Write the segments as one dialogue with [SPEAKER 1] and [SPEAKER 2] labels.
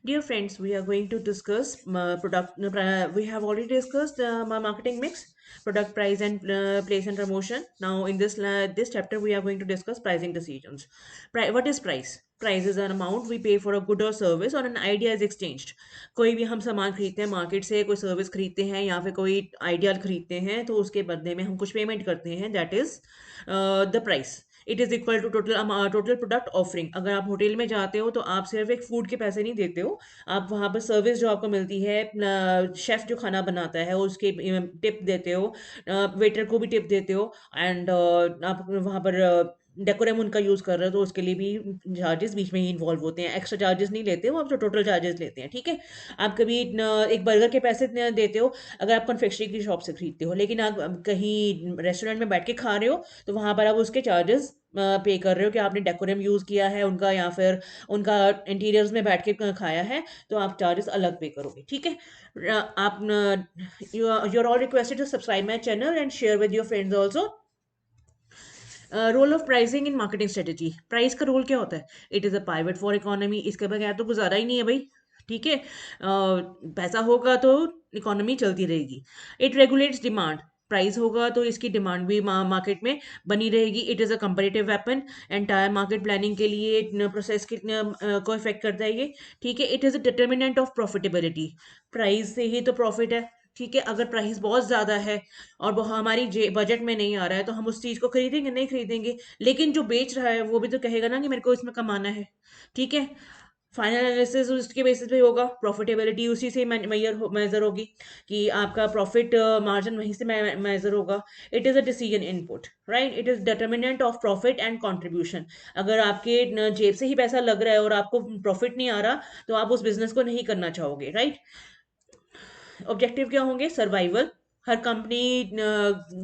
[SPEAKER 1] Dear friends, we are going to discuss product. We have already discussed marketing mix, product price, and place and promotion. Now, in this chapter, we are going to discuss pricing decisions. What is price? Price is an amount we pay for a good or service, or an idea is exchanged. कोई भी हम सामान खरीदते हैं market से, कोई service खरीदते हैं या फिर कोई आइडिया खरीदते हैं, तो उसके बदले में हम कुछ पेमेंट करते हैं. That is the price. It is equal to total product offering. अगर आप होटल में जाते हो तो आप सिर्फ एक फूड के पैसे नहीं देते हो, आप वहाँ पर सर्विस जो आपको मिलती है, शेफ जो खाना बनाता है उसके टिप देते हो, वेटर को भी टिप देते हो, एंड आप वहाँ पर डेकोरम उनका यूज़ कर रहे हो तो उसके लिए भी चार्जेस बीच में ही इन्वॉल्व होते हैं. एक्स्ट्रा चार्जेस नहीं लेते हो आप, जो टोटल चार्जेस लेते हैं. ठीक है. आप कभी एक बर्गर के पैसे देते हो अगर आप कन्फेक्शनरी की शॉप से खरीदते हो, लेकिन आप कहीं रेस्टोरेंट में बैठ के खा रहे हो तो वहाँ पर आप उसके चार्जेस पे कर रहे हो कि आपने डेकोरम यूज़ किया है उनका, या फिर उनका इंटीरियर्स में बैठ के खाया है, तो आप चार्जेस अलग पे करोगे. ठीक है. आप you are all requested to subscribe my channel and share with your friends also. Role of pricing in marketing strategy. Price का रोल क्या होता है? It is a pivot for economy. इसके बगैर तो गुजारा ही नहीं है भाई. ठीक है. पैसा होगा तो इकोनॉमी चलती रहेगी. It regulates demand. प्राइस होगा तो इसकी डिमांड भी मार्केट में बनी रहेगी. It is a comparative weapon. Entire market planning के लिए प्रोसेस कितने को इफेक्ट करता है ये. ठीक है. It is a determinant of profitability. Price से ही तो प्रॉफिट है. ठीक है. अगर प्राइस बहुत ज़्यादा है और वो हमारी बजट में नहीं आ रहा है तो हम उस चीज़ को खरीदेंगे नहीं खरीदेंगे. लेकिन जो बेच रहा है वो भी तो कहेगा ना कि मेरे को इसमें कमाना है. ठीक है. फाइनल एनालिसिस उसके बेसिस पे होगा. प्रॉफिटेबिलिटी उसी से मेजर होगी कि आपका प्रॉफिट मार्जिन वहीं से मेजर होगा. It is a decision input. Right. It is determinant of profit and contribution. अगर आपके जेब से ही पैसा लग रहा है और आपको प्रॉफिट नहीं आ रहा तो आप उस बिजनेस को नहीं करना चाहोगे. राइट. ऑब्जेक्टिव क्या होंगे? सर्वाइवल. हर कंपनी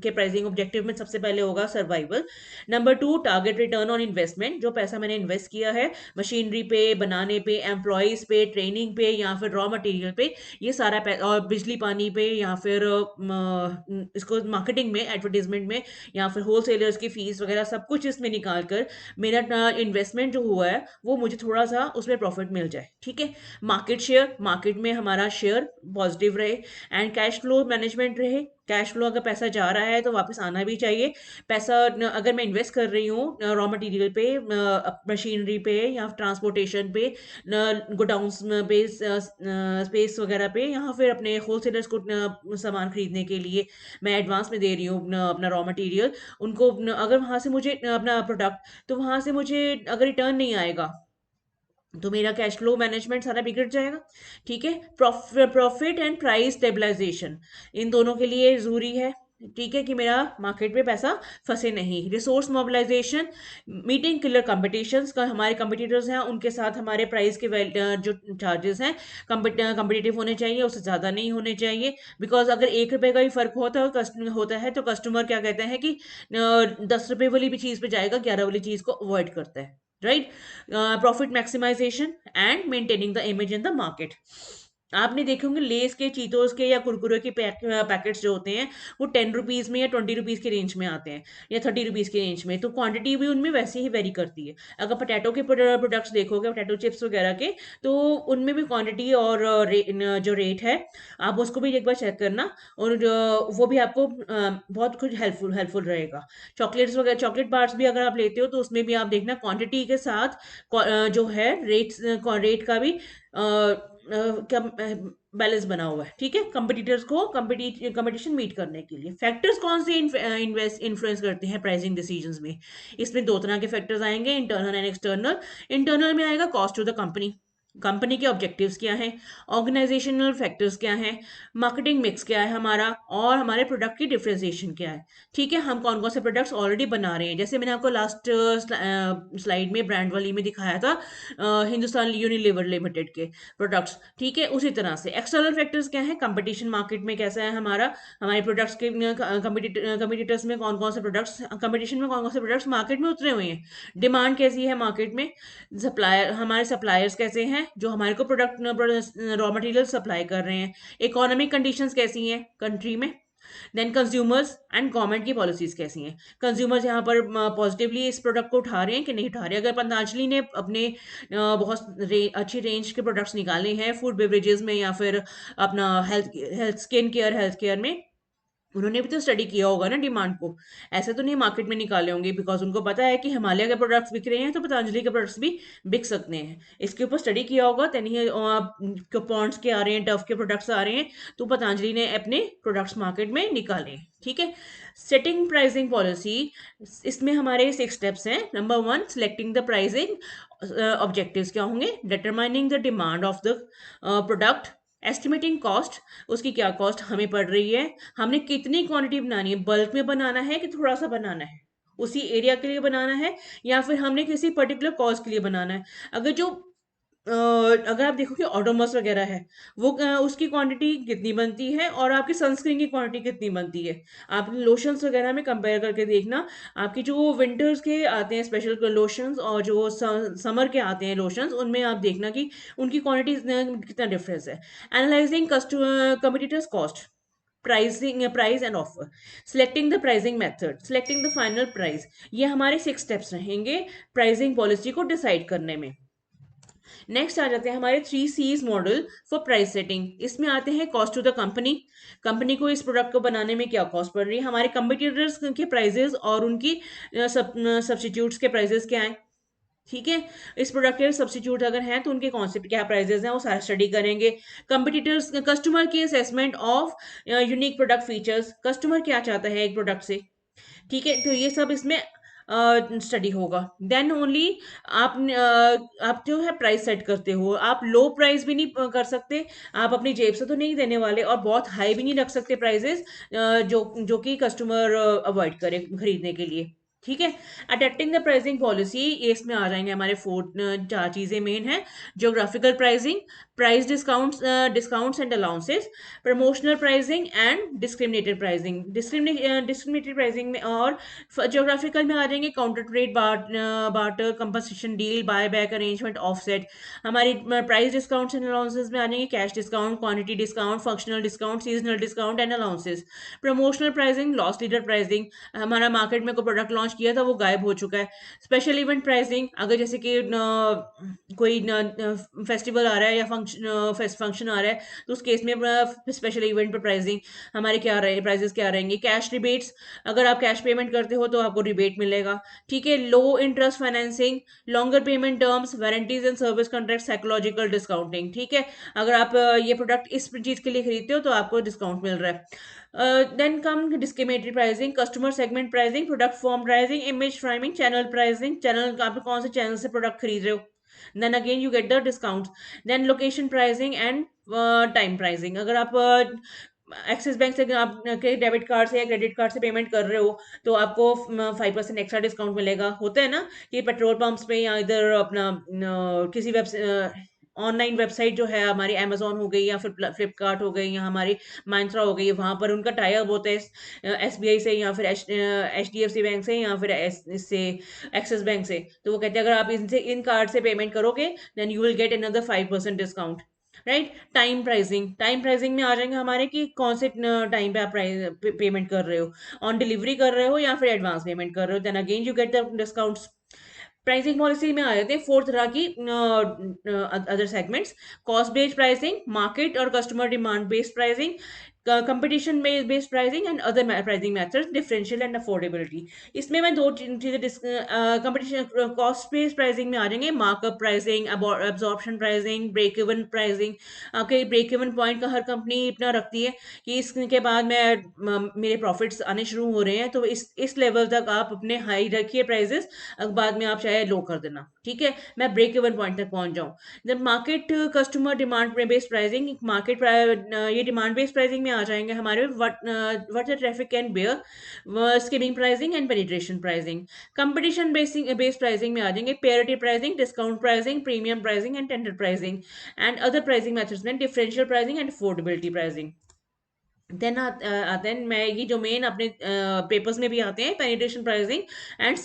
[SPEAKER 1] के प्राइसिंग ऑब्जेक्टिव में सबसे पहले होगा survival. Number two, target return on investment. जो पैसा मैंने इन्वेस्ट किया है मशीनरी पे, बनाने पे, एम्प्लॉयज पे, ट्रेनिंग पे या फिर रॉ मटेरियल पे, ये सारा और बिजली पानी पे, या फिर इसको मार्केटिंग में, एडवर्टीजमेंट में, या फिर होलसेलर्स की फीस वगैरह सब कुछ इसमें निकाल कर मेरा इन्वेस्टमेंट जो हुआ है वो मुझे थोड़ा सा उसमें प्रॉफिट मिल जाए. ठीक है. Market share. मार्केट में हमारा शेयर पॉजिटिव रहे. एंड कैश फ्लो मैनेजमेंट रहे. कैश फ्लो, अगर पैसा जा रहा है तो वापस आना भी चाहिए. पैसा अगर मैं इन्वेस्ट कर रही हूँ रॉ मटेरियल पे, मशीनरी पे, या ट्रांसपोर्टेशन पे, गोडाउंस पे, स्पेस वगैरह पे, या फिर अपने होलसेलर्स को सामान खरीदने के लिए मैं एडवांस में दे रही हूँ अपना रॉ मटेरियल उनको, अगर वहां से मुझे अपना प्रोडक्ट, तो वहां से मुझे अगर रिटर्न नहीं आएगा तो मेरा कैश फ्लो मैनेजमेंट सारा बिगड़ जाएगा. ठीक है. प्रॉफिट एंड प्राइस स्टेबलाइजेशन इन दोनों के लिए ज़रूरी है. ठीक है कि मेरा मार्केट में पैसा फंसे नहीं. Resource mobilisation. Meeting killer competitions का, हमारे कंपटीटर्स हैं उनके साथ हमारे प्राइस के जो चार्जेस हैं कंपटीटिव होने चाहिए, उससे ज़्यादा नहीं होने चाहिए. बिकॉज अगर 1 रुपए का भी फर्क होता है तो कस्टमर क्या कहते हैं कि 10 रुपए वाली भी चीज़ पे जाएगा, 11 वाली चीज़ को अवॉइड करता है. Right. Profit maximization and maintaining the image in the market. आपने देखे होंगे लेस के, चीतोस के या कुरकुरे के पैकेट्स जो होते हैं वो 10 रुपीज में या 20 रुपीज के रेंज में आते हैं, या 30 रुपीज के रेंज में. तो क्वांटिटी भी उनमें वैसे ही वेरी करती है. अगर पोटैटो के प्रोडक्ट्स देखोगे, पोटैटो चिप्स वगैरह के, तो उनमें भी क्वांटिटी और जो रेट है आप उसको भी एक बार चेक करना. और वो भी आपको बहुत कुछ हेल्पफुल रहेगा. चॉकलेट्स वगैरह, चॉकलेट बार्स भी अगर आप लेते हो तो उसमें भी आप देखना क्वांटिटी के साथ जो है रेट का भी क्या बैलेंस बना हुआ है. ठीक है. कंपटीटर्स को कंपटीशन मीट करने के लिए फैक्टर्स कौन से इन्वेस्ट इन्फ्लुएंस करते हैं प्राइसिंग डिसीजंस में? इसमें दो तरह के फैक्टर्स आएंगे, इंटरनल एंड एक्सटर्नल. इंटरनल में आएगा cost to the company. Company के ऑब्जेक्टिव्स क्या हैं, ऑर्गेनाइजेशनल फैक्टर्स क्या हैं, मार्केटिंग मिक्स क्या है हमारा, और हमारे प्रोडक्ट की डिफरेंशिएशन क्या है. ठीक है. हम कौन कौन से प्रोडक्ट्स ऑलरेडी बना रहे हैं, जैसे मैंने आपको लास्ट स्लाइड में ब्रांड वाली में दिखाया था हिंदुस्तान यूनिलीवर लिमिटेड के प्रोडक्ट्स. ठीक है. उसी तरह से एक्सटर्नल फैक्टर्स क्या है, कंपटीशन मार्केट में कैसा है हमारा, हमारे प्रोडक्ट्स के कंपटीटर्स में कौन कौन से प्रोडक्ट्स, कंपटीशन में कौन कौन से प्रोडक्ट्स मार्केट में उतरे हुए हैं, डिमांड कैसी है मार्केट में, सप्लायर, हमारे सप्लायर्स कैसे हैं जो हमारे को प्रोडक्ट रॉ मटेरियल सप्लाई कर रहे हैं, इकोनॉमिक कंडीशंस कैसी हैं कंट्री में, देन कंज्यूमर्स एंड गवर्नमेंट की पॉलिसीज कैसी हैं, कंज्यूमर्स यहाँ पर पॉजिटिवली इस प्रोडक्ट को उठा रहे हैं कि नहीं उठा रहे हैं। अगर पतंजलि ने अपने बहुत अच्छी रेंज के प्रोडक्ट्स निकाले हैं फूड बेवरेजेस में या फिर अपना हेल्थ हेल्थ हेल्थ केयर में, उन्होंने भी तो स्टडी किया होगा ना डिमांड को। ऐसे तो नहीं मार्केट में निकाले होंगे, बिकॉज उनको पता है कि हिमालय के प्रोडक्ट्स बिक रहे हैं तो पतंजलि के प्रोडक्ट्स भी बिक सकते हैं। इसके ऊपर स्टडी किया होगा, तभी पॉन्ड्स के आ रहे हैं, डव के प्रोडक्ट्स आ रहे हैं, तो पतंजलि ने अपने प्रोडक्ट्स मार्केट में निकाले। ठीक है। सेटिंग प्राइसिंग पॉलिसी, इसमें हमारे 6 स्टेप्स हैं। Number 1, selecting the pricing objectives क्या होंगे, determining the demand of the product, estimating cost, उसकी क्या कॉस्ट हमें पड़ रही है, हमने कितनी क्वांटिटी बनानी है, बल्क में बनाना है कि थोड़ा सा बनाना है, उसी एरिया के लिए बनाना है, या फिर हमने किसी पर्टिकुलर कॉज के लिए बनाना है। अगर जो अगर आप देखो कि ऑडोमस वगैरह है, वो उसकी क्वांटिटी कितनी बनती है और आपकी सनस्क्रीन की क्वांटिटी कितनी बनती है, आप लोशंस वगैरह में कंपेयर करके देखना। आपकी जो विंटर्स के आते हैं स्पेशल लोशंस और जो समर के आते हैं लोशंस, उनमें आप देखना कि उनकी क्वांटिटी कितना डिफरेंस है। Analysing customer cost, price and offer, selecting the pricing method, selecting the final price. ये हमारे 6 स्टेप्स रहेंगे प्राइसिंग पॉलिसी को डिसाइड करने में। नेक्स्ट आ जाते हैं हमारे 3 C's model for price setting. इसमें आते हैं cost to the company, company को इस प्रोडक्ट को बनाने में क्या कॉस्ट पड़ रही है, हमारे कंपिटिटर्स के प्राइजेस और उनकी सब्सिट्यूट्स के प्राइजेस क्या हैं। ठीक है। इस प्रोडक्ट के सब्सिट्यूट अगर हैं तो उनके कॉन्सेप्ट क्या प्राइजेस हैं वो सारा स्टडी करेंगे। कंपिटिटर्स, कस्टमर की assessment of unique product features, customer क्या चाहता है एक प्रोडक्ट से। ठीक है, तो ये सब इसमें स्टडी होगा। देन ओनली आप जो है प्राइस सेट करते हो, आप लो प्राइस भी नहीं कर सकते, आप अपनी जेब से तो नहीं देने वाले, और बहुत हाई भी नहीं रख सकते प्राइसेस जो जो कि कस्टमर अवॉइड करे खरीदने के लिए। ठीक है। अडेप्टिंग द प्राइसिंग पॉलिसी, ये इसमें आ जाएंगे हमारे 4 चीजें मेन है। Geographical pricing, price discounts and allowances, promotional pricing and discriminated pricing. Discriminated pricing में और ज्योग्राफिकल में आ जाएंगे counter trade, barter, compensation deal, buy back arrangement, offset. हमारी प्राइस डिस्काउंट्स एंड अलाउंसेस में आ जाएंगे cash discount, quantity discount, functional discount, seasonal discount and allowances. Promotional pricing, loss leader pricing, हमारा मार्केट में कोई प्रोडक्ट लॉन्च किया था वो गायब हो चुका है। स्पेशल इवेंट प्राइसिंग, अगर जैसे कि कोई फेस्टिवल आ रहा है या फंक्शन आ रहा है, तो उस केस में स्पेशल इवेंट पर प्राइसिंग हमारे क्या रहे, प्राइसेस क्या रहेंगे। कैश रिबेट्स, अगर आप कैश पेमेंट करते हो तो आपको रिबेट मिलेगा। ठीक है। लो interest financing, longer payment terms, warranties and service contract, psychological discounting. ठीक है। अगर आप ये प्रोडक्ट इस चीज के लिए खरीदते हो तो आपको डिस्काउंट मिल रहा है। Then come discriminatory pricing, customer segment pricing, product form pricing, image priming, channel pricing, channel आप कौन से चैनल से प्रोडक्ट खरीद रहे हो, then again you get the discounts। then location pricing and time pricing, अगर आप एक्सिस बैंक से आप के डेबिट कार्ड से या क्रेडिट कार्ड से पेमेंट कर रहे हो तो आपको 5% एक्स्ट्रा डिस्काउंट मिलेगा। होता है ना कि पेट्रोल पंप्स पे या इधर अपना किसी ऑनलाइन वेबसाइट जो है हमारी अमेजोन हो गई या फिर फ्लिपकार्ट हो गई या हमारी माइंत्रा हो गई, वहां पर उनका टाई अप होता है एसबीआई से या फिर एचडीएफसी बैंक से या फिर इससे एक्सिस बैंक से। तो वो कहते हैं अगर आप इनसे इन कार्ड से पेमेंट करोगे then you will get another 5% discount. Right. Time pricing, time pricing में आ जाएंगे हमारे कि कौन से टाइम पे आप पेमेंट कर रहे हो, ऑन डिलीवरी कर रहे हो या फिर एडवांस पेमेंट कर रहे हो, then again you get the discounts. Pricing policy में आ जाते हैं 4 तरह की other segments. Cost based pricing, market और customer demand based pricing, competition based pricing and other pricing methods, differential and affordability. इसमें मैं 2 चीजें कंपटीशन कॉस्ट बेस्ड प्राइसिंग में आ जाएंगे, markup pricing, absorption pricing, break even pricing. आपके break even point का हर कंपनी इतना रखती है कि इसके बाद मैं मेरे प्रॉफिट्स आने शुरू हो रहे हैं तो इस लेवल तक आप अपने हाई रखिए प्राइसेस, बाद में आप चाहे लो कर देना। ठीक है। मैं ब्रेक इवन पॉइंट तक पहुंच जाऊं। जब market customer demand based pricing, market ये डिमांड बेस्ड प्राइसिंग में आ जाएंगे हमारे what the traffic can bear, skimming pricing and penetration pricing. Competition based pricing में आ जाएंगे parity pricing, discount pricing, premium pricing and tender pricing and other pricing methods में differential pricing and affordability pricing. Then मैं ये जो main अपने papers में भी आते हैं, penetration pricing and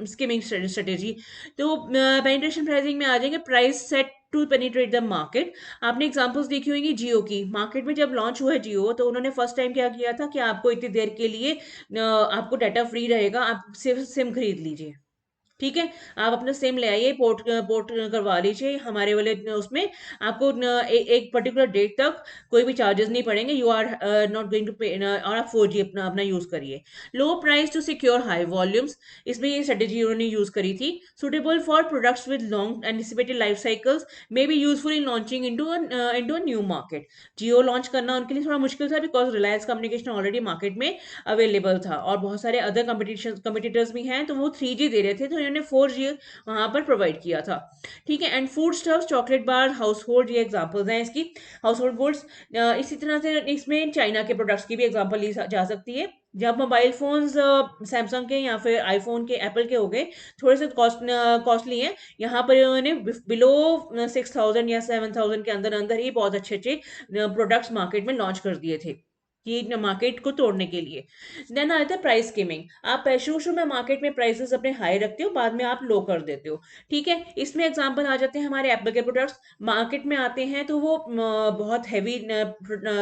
[SPEAKER 1] skimming strategy. तो पेनिट्रेशन प्राइसिंग में आ जाएंगे price set to penetrate the market. आपने एग्जांपल्स देखी होंगी जियो की। मार्केट में जब लॉन्च हुआ है जियो, तो उन्होंने फर्स्ट टाइम क्या किया था कि आपको इतनी देर के लिए आपको डाटा फ्री रहेगा, आप सिर्फ सिम खरीद लीजिए। ठीक है, आप अपना सिम ले आइए, पोर्ट करवा लीजिए हमारे वाले उसमें। आपको एक पर्टिकुलर डेट तक कोई भी चार्जेस नहीं पड़ेंगे, you are not going to pay, और आप 4G अपना अपना यूज करिए। Low price to secure high volumes, इसमें ये स्ट्रेटेजी उन्होंने यूज करी थी। Suitable for products with long anticipated life cycles, may be useful in launching into a new market. Jio launch करना उनके लिए थोड़ा मुश्किल था, because Reliance communication already market में अवेलेबल था, और बहुत सारे अदर कम्पिटिटर्स भी हैं, तो वो 3G दे रहे थे, तो इन्होंने 4G वहां पर प्रोवाइड किया था। ठीक है, and food stuff, chocolate bar, house hold, ये एग्जाम्पल्स हैं इसकी, हाउस होल्ड गुड्स। इसी तरह से इसमें चाइना के प्रोडक्ट्स की भी एग्जाम्पल ली जा सकती है। जब मोबाइल फोन्स सैमसंग के या फिर आईफोन के, एप्पल के हो गए, थोड़े से कॉस्टली हैं, यहाँ पर इन्होंने बिलो 6,000 या 7,000 के अंदर अंदर ही बहुत अच्छे अच्छे प्रोडक्ट्स मार्केट में लॉन्च कर दिए थे, ये मार्केट को तोड़ने के लिए। देन आता है प्राइस स्कीमिंग। आप शुरू शुरू में मार्केट में प्राइसेस अपने हाई रखते हो, बाद में आप लो कर देते हो। ठीक है, इसमें एग्जांपल आ जाते हैं हमारे एप्पल के प्रोडक्ट्स। मार्केट में आते हैं तो वो बहुत हैवी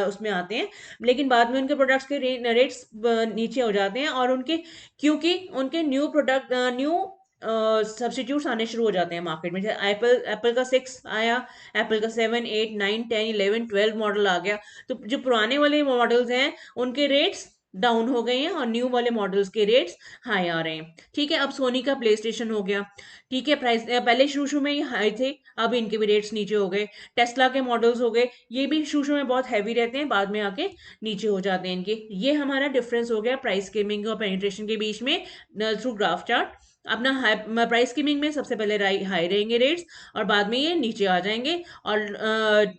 [SPEAKER 1] उसमें आते हैं, लेकिन बाद में उनके प्रोडक्ट्स के रेट्स नीचे हो जाते हैं, और उनके, क्योंकि उनके न्यू प्रोडक्ट, न्यू सब्सटीट्यूट्स आने शुरू हो जाते हैं मार्केट में। जैसे एप्पल एप्पल का 6 आया, एप्पल का 7, 8, 9, 10, 11, 12 मॉडल आ गया, तो जो पुराने वाले मॉडल्स हैं उनके रेट्स डाउन हो गए हैं, और न्यू वाले मॉडल्स के रेट्स हाई आ रहे हैं। ठीक है, अब सोनी का प्ले स्टेशन हो गया। ठीक है, प्राइस पहले शुरू शुरू में ही हाई थे, अब इनके भी रेट्स नीचे हो गए। टेस्ला के मॉडल्स हो गए, ये भी शुरू शुरू में बहुत हैवी रहते हैं, बाद में आके नीचे हो जाते हैं इनके। ये हमारा डिफरेंस हो गया प्राइस स्कीमिंग और पेनिट्रेशन के बीच में थ्रू ग्राफ चार्ट। अपना हाई प्राइस स्कीमिंग में सबसे पहले हाई रहेंगे रेट्स, और बाद में ये नीचे आ जाएंगे, और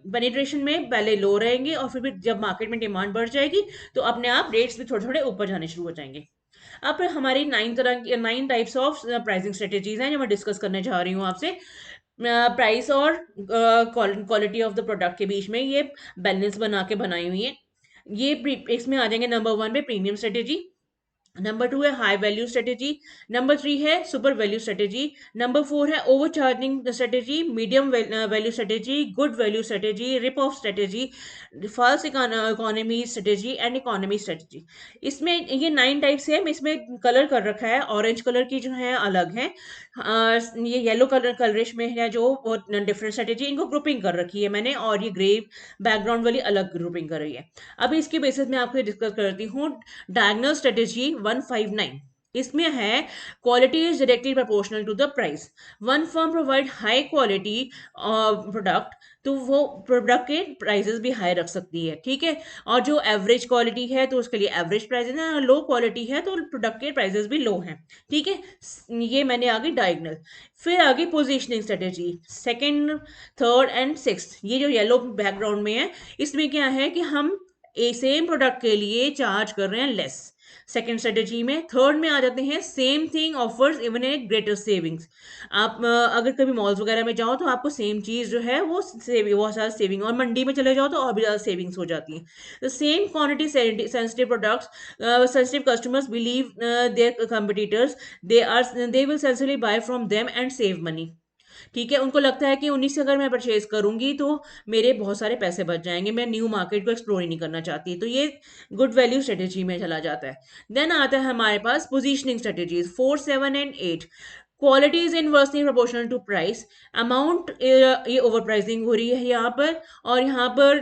[SPEAKER 1] पेनिट्रेशन में पहले लो रहेंगे, और फिर भी जब मार्केट में डिमांड बढ़ जाएगी, तो अपने आप रेट्स भी थोड़े थोड़े ऊपर जाने शुरू हो जाएंगे। अब हमारी 9 टाइप्स ऑफ प्राइसिंग स्ट्रेटेजीज हैं जो मैं डिस्कस करने जा रही हूँ आपसे। प्राइस और क्वालिटी ऑफ द प्रोडक्ट के बीच में ये बैलेंस बना के बनाई हुई है। ये इसमें आ जाएंगे, नंबर 1 पे प्रीमियम स्ट्रेटेजी, नंबर 2 है हाई वैल्यू स्ट्रेटेजी, नंबर 3 है सुपर वैल्यू स्ट्रेटेजी, नंबर 4 है over charging strategy, medium value strategy, good value strategy, rip off strategy, false economy strategy and economy strategy. इसमें ये 9 टाइप्स है, इसमें colour कर रखा है, ऑरेंज कलर की जो है अलग है, ये येलो कलर कलरिश में है जो डिफरेंट स्ट्रेटेजी, इनको ग्रुपिंग कर रखी है मैंने, और ये ग्रे बैकग्राउंड वाली अलग ग्रुपिंग कर रही है। अभी इसके बेसिस में आपको डिस्कस करती हूँ। डायगनल स्ट्रेटेजी 159, इसमें है quality is directly proportional to the price. One firm provide high quality product, तो वो प्रोडक्ट के प्राइसेस भी हाई रख सकती है। ठीक है, और जो एवरेज क्वालिटी है तो उसके लिए एवरेज प्राइसेस है, लो क्वालिटी है तो प्रोडक्ट के प्राइसेस भी लो हैं। ठीक है, ये मैंने आगे डायगनल। फिर आगे positioning strategy, second, third and sixth, ये जो येलो बैकग्राउंड में है, इसमें क्या है कि हम सेम प्रोडक्ट के लिए चार्ज कर रहे हैं लेस। सेकेंड स्ट्रेटेजी में, थर्ड में आ जाते हैं same thing offers even a greater savings. आप अगर कभी मॉल्स वगैरह में जाओ तो आपको सेम चीज जो है वो बहुत ज़्यादा सेविंग, और मंडी में चले जाओ तो और भी ज़्यादा सेविंग्स हो जाती है। The same quantity sensitive products, sensitive customers believe their competitors, they will sensitively buy from them and save money. ठीक है, उनको लगता है कि उन्हीं से अगर मैं परचेज करूंगी तो मेरे बहुत सारे पैसे बच जाएंगे, मैं न्यू मार्केट को एक्सप्लोर ही नहीं करना चाहती, तो ये गुड वैल्यू स्ट्रेटेजी में चला जाता है। देन आता है हमारे पास positioning strategies 4, 7 and 8। Quality is inversely proportional to price, amount ये ओवर प्राइसिंग हो रही है यहाँ पर, और यहाँ पर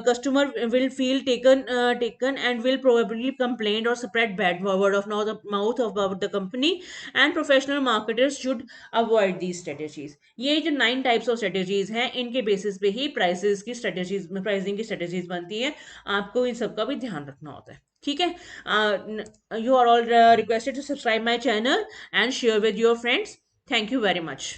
[SPEAKER 1] customer will feel taken and will probably complain और spread bad word of mouth about the company, and professional marketers should avoid the strategies. ये जो 9 टाइप्स ऑफ स्ट्रेटेजीज हैं, इनके बेसिस पे ही प्राइसेस की स्ट्रेटेजीज, प्राइसिंग की स्ट्रेटेजीज बनती है, आपको इन सब का भी ध्यान रखना होता है। ठीक है, you are all requested to subscribe my channel and share with your friends. Thank you very much.